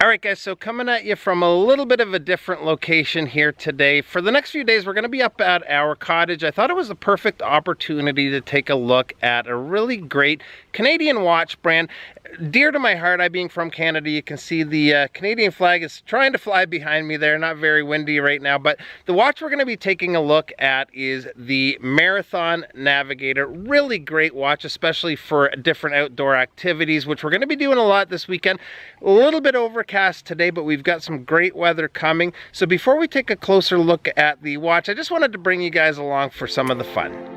All right, guys, so coming at you from a little bit of a different location here today. For the next few days, we're going to be up at our cottage. I thought it was the perfect opportunity to take a look at a really great Canadian watch brand. Dear to my heart, I being from Canada, you can see the Canadian flag is trying to fly behind me there. Not very windy right now, but the watch we're going to be taking a look at is the Marathon Navigator. Really great watch, especially for different outdoor activities, which we're going to be doing a lot this weekend. A little bit overcast today, but we've got some great weather coming. So before we take a closer look at the watch, I just wanted to bring you guys along for some of the fun.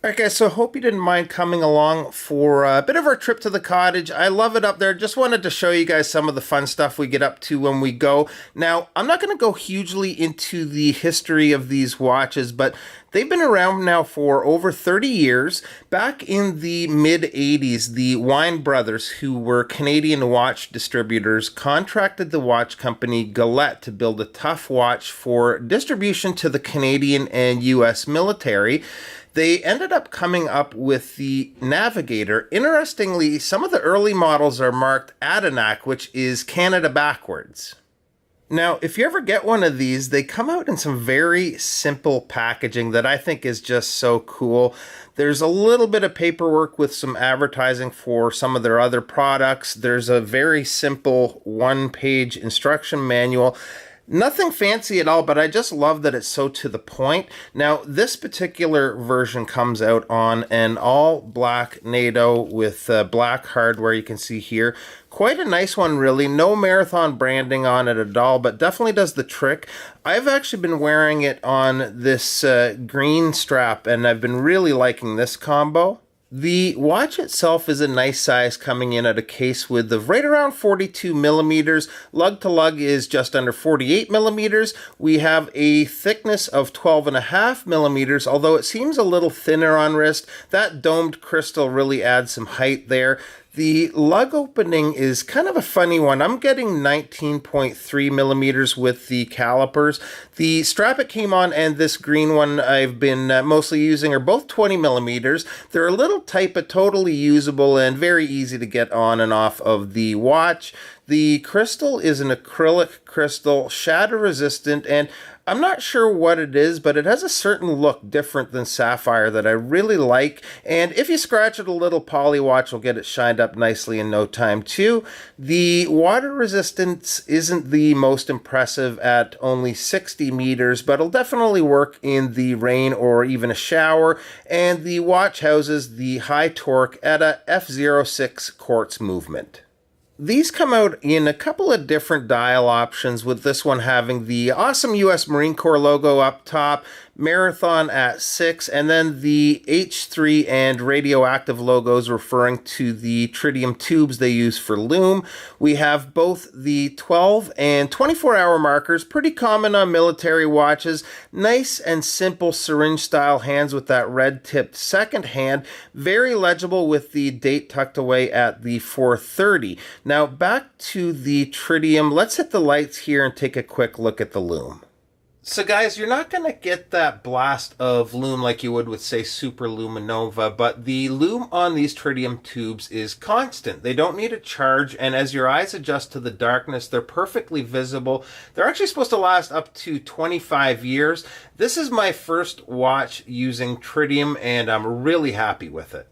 Alright guys, so hope you didn't mind coming along for a bit of our trip to the cottage. I love it up there. Just wanted to show you guys some of the fun stuff we get up to when we go. Now, I'm not going to go hugely into the history of these watches, but they've been around now for over 30 years. Back in the mid-80s, the Wine brothers, who were Canadian watch distributors, contracted the watch company Gillette to build a tough watch for distribution to the Canadian and US military. They ended up coming up with the Navigator. Interestingly, some of the early models are marked Adinak, which is Canada backwards. Now, if you ever get one of these, they come out in some very simple packaging that I think is just so cool. There's a little bit of paperwork with some advertising for some of their other products. There's a very simple one-page instruction manual. Nothing fancy at all, but I just love that it's so to the point. Now, this particular version comes out on an all-black NATO with black hardware, you can see here. Quite a nice one, really. No Marathon branding on it at all, but definitely does the trick. I've actually been wearing it on this green strap, and I've been really liking this combo. The watch itself is a nice size, coming in at a case width of right around 42 millimeters. Lug to lug is just under 48 millimeters. We have a thickness of 12.5 millimeters, although it seems a little thinner on wrist. That domed crystal really adds some height there. The lug opening is kind of a funny one. I'm getting 19.3 millimeters with the calipers. The strap it came on and this green one I've been mostly using are both 20 millimeters. They're a little tight but totally usable and very easy to get on and off of the watch. The crystal is an acrylic crystal, shatter resistant, and I'm not sure what it is, but it has a certain look different than sapphire that I really like. And if you scratch it a little, Polywatch will get it shined up nicely in no time too. The water resistance isn't the most impressive at only 60 meters, but it'll definitely work in the rain or even a shower. And the watch houses the high torque at a F06 quartz movement. These come out in a couple of different dial options, with this one having the awesome US Marine Corps logo up top, Marathon at 6, and then the H3 and radioactive logos referring to the tritium tubes they use for Loom. We have both the 12 and 24-hour markers, pretty common on military watches. Nice and simple syringe-style hands with that red-tipped second hand. Very legible with the date tucked away at the 430. Now back to the tritium. Let's hit the lights here and take a quick look at the Loom. So guys, you're not going to get that blast of Loom like you would with, say, Super Luminova, but the Loom on these tritium tubes is constant. They don't need a charge, and as your eyes adjust to the darkness, they're perfectly visible. They're actually supposed to last up to 25 years. This is my first watch using tritium, and I'm really happy with it.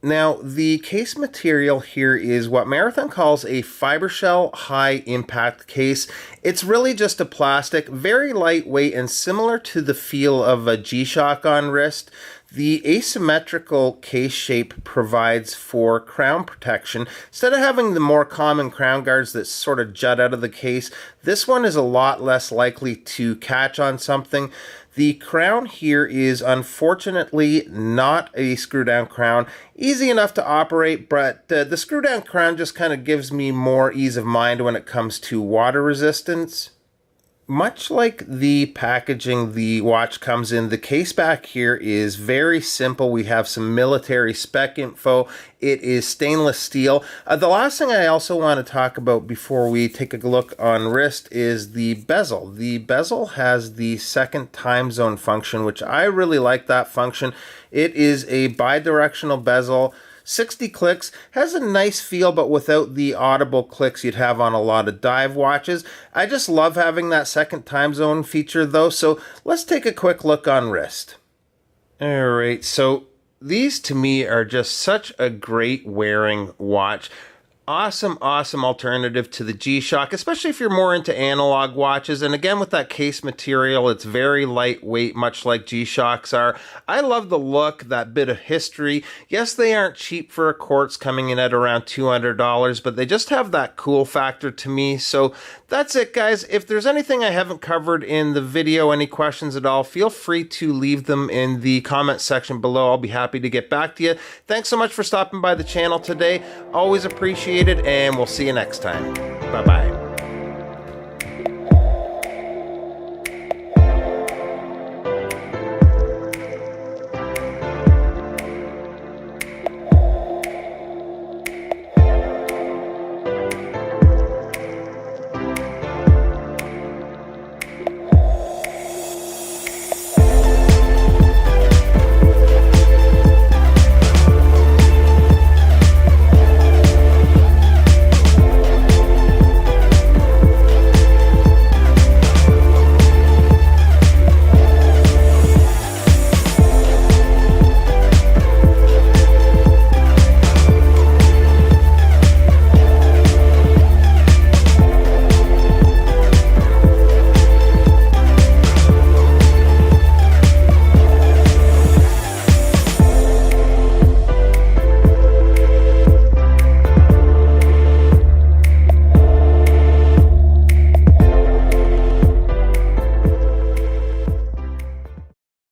Now, the case material here is what Marathon calls a fiber shell high impact case. It's really just a plastic, very lightweight, and similar to the feel of a G-Shock on wrist. The asymmetrical case shape provides for crown protection. Instead of having the more common crown guards that sort of jut out of the case, this one is a lot less likely to catch on something. The crown here is unfortunately not a screw-down crown. Easy enough to operate, but the screw-down crown just kind of gives me more ease of mind when it comes to water resistance. Much like the packaging the watch comes in, the case back here is very simple. We have some military spec info. It is stainless steel. The last thing I also want to talk about before we take a look on wrist is the bezel. The bezel has the second time zone function, which I really like that function. It is a bi-directional bezel. 60 clicks, has a nice feel, but without the audible clicks you'd have on a lot of dive watches. I just love having that second time zone feature though, so let's take a quick look on wrist. Alright, so these to me are just such a great wearing watch. Awesome alternative to the G-Shock, especially if you're more into analog watches. And again, with that case material, it's very lightweight, much like G-Shocks are. I love the look, that bit of history. Yes, they aren't cheap for a quartz, coming in at around $200, but they just have that cool factor to me. So that's it, guys. If there's anything I haven't covered in the video, any questions at all, feel free to leave them in the comment section below. I'll be happy to get back to you. Thanks so much for stopping by the channel today. Always appreciate it, and we'll see you next time. Bye-bye.